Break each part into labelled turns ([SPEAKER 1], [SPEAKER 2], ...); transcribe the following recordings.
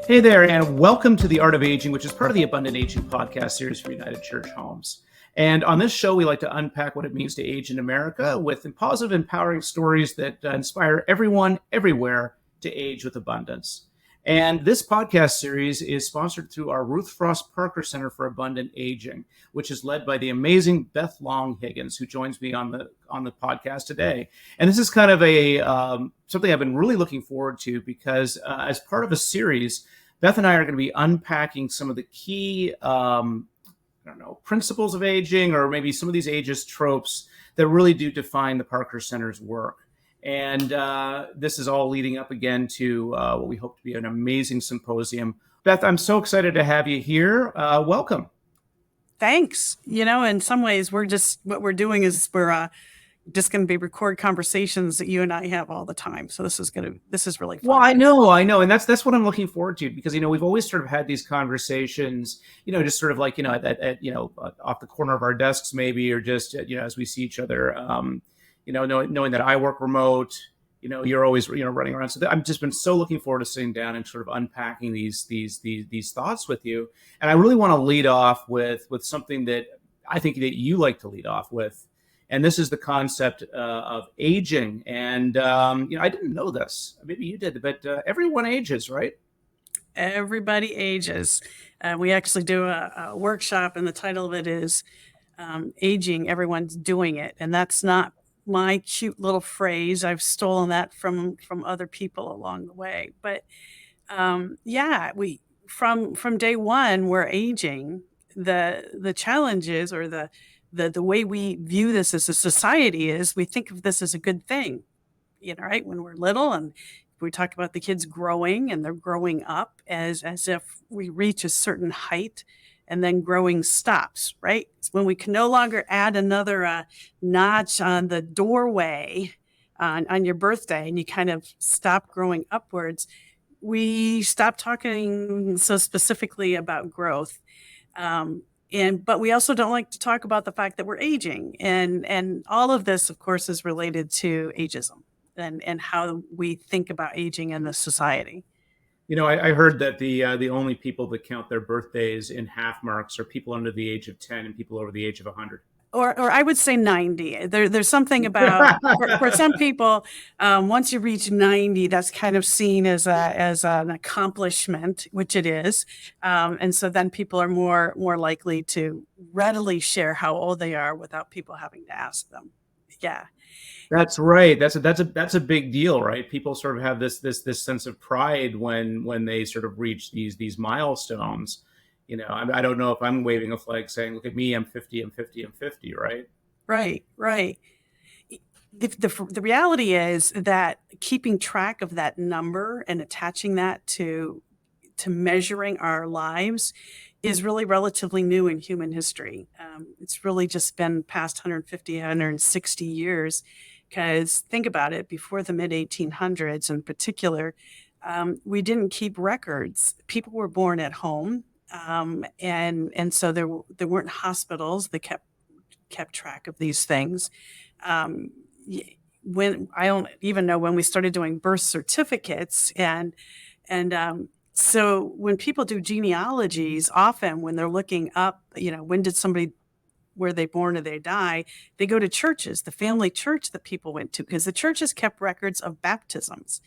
[SPEAKER 1] Hey there, and welcome to The Art of Aging, which is part of the Abundant Aging podcast series for United Church Homes. And on this show, we like to unpack what it means to age in America with positive, empowering stories that inspire everyone, everywhere to age with abundance. And this podcast series is sponsored through our Ruth Frost Parker Center for Abundant Aging, which is led by the amazing Beth Long-Higgins, who joins me on the podcast today. And this is kind of a something I've been really looking forward to because as part of a series, Beth and I are going to be unpacking some of the key principles of aging, or maybe some of these ageist tropes that really do define the Parker Center's work. And this is all leading up again to what we hope to be an amazing symposium. Beth, I'm so excited to have you here. Welcome.
[SPEAKER 2] Thanks. In some ways, what we're doing is we're just going to be record conversations that you and I have all the time. So this is really fun.
[SPEAKER 1] Well, I know. And that's what I'm looking forward to, because, we've always sort of had these conversations, just sort of like, at off the corner of our desks, maybe, or just, as we see each other, knowing that I work remote, you're always, running around. So I've just been so looking forward to sitting down and sort of unpacking these thoughts with you. And I really want to lead off with something that I think that you like to lead off with. And this is the concept of aging. And, I didn't know this. Maybe you did, but everyone ages, right?
[SPEAKER 2] Everybody ages. We actually do a workshop, and the title of it is Aging, Everyone's Doing It. And that's not my cute little phrase. I've stolen that from other people along the way. But we from day one, we're aging. The challenges, or the way we view this as a society, is we think of this as a good thing, right? When we're little, and we talk about the kids growing, and they're growing up as if we reach a certain height, and then growing stops, right? It's when we can no longer add another notch on the doorway on your birthday, and you kind of stop growing upwards. We stop talking so specifically about growth. But we also don't like to talk about the fact that we're aging. And all of this, of course, is related to ageism and how we think about aging in the society.
[SPEAKER 1] I heard that the only people that count their birthdays in half marks are people under the age of 10 and people over the age of 100.
[SPEAKER 2] Or I would say 90. There's something about, for some people, once you reach 90, that's kind of seen as an accomplishment, which it is. And so then people are more likely to readily share how old they are without people having to ask them. Yeah.
[SPEAKER 1] That's right. That's a big deal, right? People sort of have this sense of pride when they sort of reach these milestones. I don't know if I'm waving a flag saying, look at me, I'm 50, I'm 50, I'm 50, right?
[SPEAKER 2] Right. The reality is that keeping track of that number and attaching that to measuring our lives is really relatively new in human history. It's really just been past 150, 160 years, because think about it, before the mid-1800s in particular, we didn't keep records. People were born at home. And so there weren't hospitals that kept track of these things. When I don't even know when we started doing birth certificates, and so when people do genealogies, often when they're looking up, when did somebody, were they born or they die, they go to churches, the family church that people went to, because the churches kept records of baptisms.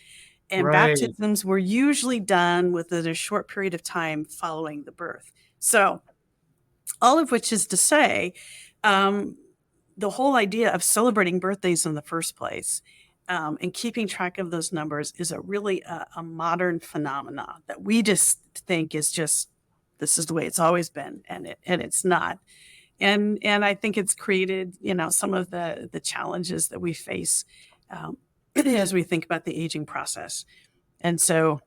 [SPEAKER 2] And
[SPEAKER 1] Right.
[SPEAKER 2] Baptisms were usually done within a short period of time following the birth. So all of which is to say, the whole idea of celebrating birthdays in the first place and keeping track of those numbers is a modern phenomenon that we just think is just, this is the way it's always been, and it's not. And I think it's created, some of the challenges that we face as we think about the aging process. And so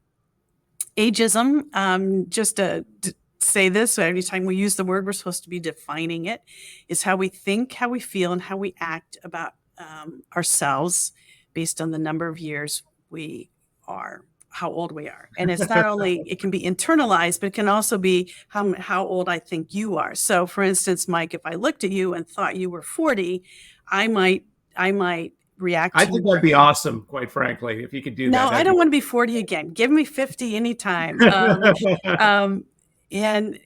[SPEAKER 2] ageism, just to say this, so anytime we use the word, we're supposed to be defining it, is how we think, how we feel, and how we act about ourselves based on the number of years we are, how old we are. And it's not only, it can be internalized, but it can also be how old I think you are. So for instance, Mike, if I looked at you and thought you were 40, I might react
[SPEAKER 1] I
[SPEAKER 2] to
[SPEAKER 1] think
[SPEAKER 2] you.
[SPEAKER 1] that'd be awesome, quite frankly, if you could do
[SPEAKER 2] No,
[SPEAKER 1] that.
[SPEAKER 2] I don't want to be 40 again. Give me 50 anytime. Um, and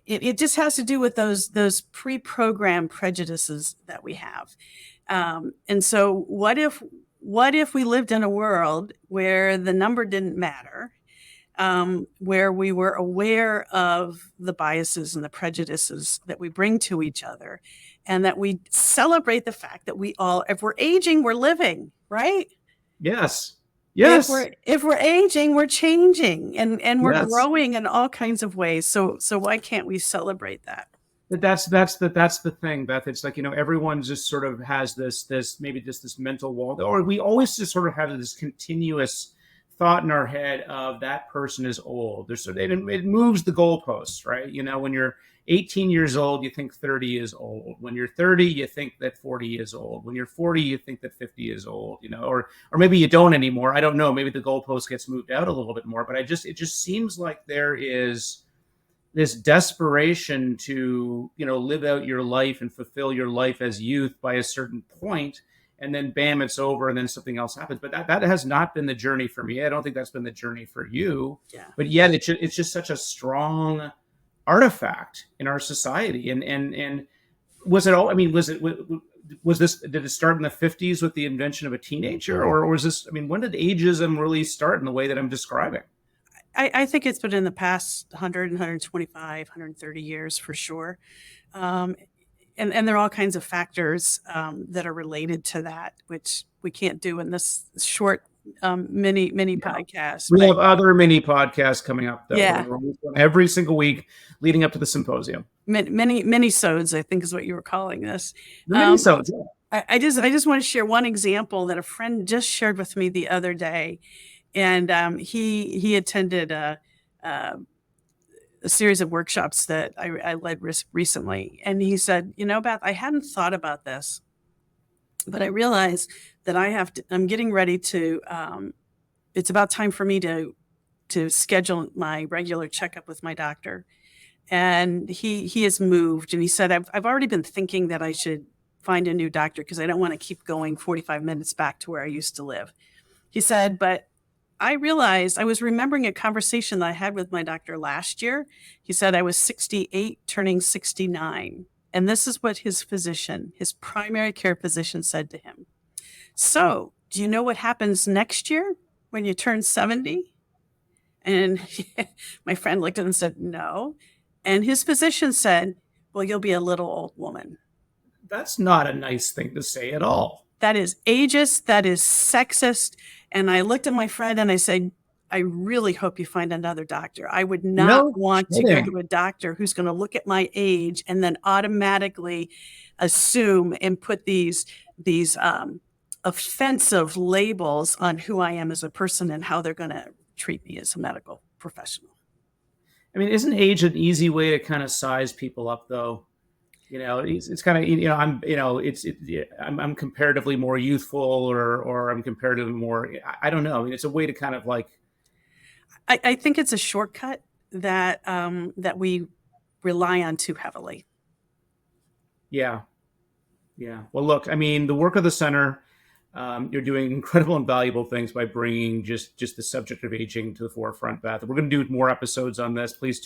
[SPEAKER 2] it just has to do with those pre-programmed prejudices that we have. And so what if we lived in a world where the number didn't matter, where we were aware of the biases and the prejudices that we bring to each other, and that we celebrate the fact that we all, if we're aging, we're living, right?
[SPEAKER 1] Yes.
[SPEAKER 2] If
[SPEAKER 1] Yes.
[SPEAKER 2] we're aging, we're changing, and we're
[SPEAKER 1] Yes.
[SPEAKER 2] growing in all kinds of ways. So why can't we celebrate that?
[SPEAKER 1] But that's the thing, Beth. It's like, everyone just sort of has this maybe just this mental wall, or we always just sort of have this continuous thought in our head of that person is old. It moves the goalposts, right? When you're 18 years old, you think 30 is old. When you're 30, you think that 40 is old. When you're 40, you think that 50 is old. Or maybe you don't anymore. I don't know. Maybe the goalpost gets moved out a little bit more. But it just seems like there is this desperation to live out your life and fulfill your life as youth by a certain point, and then bam, it's over, and then something else happens. But that has not been the journey for me. I don't think that's been the journey for you.
[SPEAKER 2] Yeah.
[SPEAKER 1] But yet it's just such a strong artifact in our society. And was it all, did it start in the 50s with the invention of a teenager, or was this, when did ageism really start in the way that I'm describing?
[SPEAKER 2] I think it's been in the past 100, 125, 130 years for sure. And there are all kinds of factors that are related to that, which we can't do in this short mini podcast.
[SPEAKER 1] We have other mini podcasts coming up, though.
[SPEAKER 2] Yeah.
[SPEAKER 1] We're release one every single week leading up to the symposium.
[SPEAKER 2] Mini-sodes, I think is what you were calling this.
[SPEAKER 1] The mini-sodes, yeah.
[SPEAKER 2] I just want to share one example that a friend just shared with me the other day. And he attended a series of workshops that I led recently. And he said, Beth, I hadn't thought about this, but I realized that I'm getting ready to, it's about time for me to schedule my regular checkup with my doctor. And he has moved. And he said, I've already been thinking that I should find a new doctor because I don't want to keep going 45 minutes back to where I used to live. He said, but I realized I was remembering a conversation that I had with my doctor last year. He said I was 68, turning 69. And this is what his primary care physician said to him. So, do you know what happens next year when you turn 70? And my friend looked at him and said, no. And his physician said, well, you'll be a little old woman.
[SPEAKER 1] That's not a nice thing to say at all.
[SPEAKER 2] That is ageist. That is sexist. And I looked at my friend and I said, I really hope you find another doctor. I would not want to go to a doctor who's going to look at my age and then automatically assume and put these offensive labels on who I am as a person and how they're going to treat me as a medical professional.
[SPEAKER 1] Isn't age an easy way to kind of size people up, though? It's kind of, I'm comparatively more youthful, or I'm comparatively more, I don't know. It's a way to kind of like.
[SPEAKER 2] I think it's a shortcut that we rely on too heavily.
[SPEAKER 1] Yeah. Yeah. Well, look, the work of the center, you're doing incredible and valuable things by bringing just the subject of aging to the forefront, Beth. We're going to do more episodes on this. Please,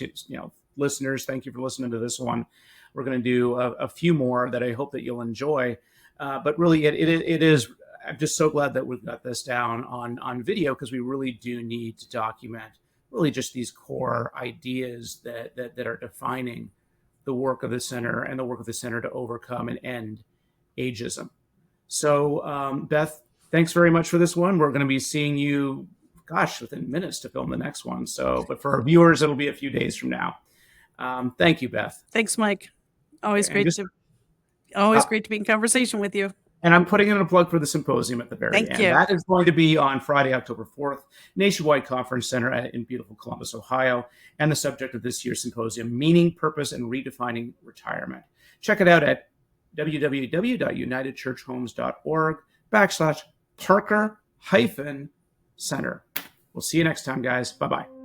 [SPEAKER 1] listeners, thank you for listening to this one. We're going to do a few more that I hope that you'll enjoy. But really, it is. I'm just so glad that we've got this down on video, because we really do need to document really just these core ideas that are defining the work of the center and the work of the center to overcome and end ageism. So, Beth, thanks very much for this one. We're going to be seeing you, within minutes to film the next one. So, but for our viewers, it'll be a few days from now. Thank you, Beth.
[SPEAKER 2] Thanks, Mike. Always great to be in conversation with you.
[SPEAKER 1] And I'm putting in a plug for the symposium at the very end.
[SPEAKER 2] You.
[SPEAKER 1] That is going to be on Friday, October 4th, Nationwide Conference Center in beautiful Columbus, Ohio. And the subject of this year's symposium, Meaning, Purpose, and Redefining Retirement. Check it out at www.unitedchurchhomes.org/Parker-Center. We'll see you next time, guys. Bye-bye.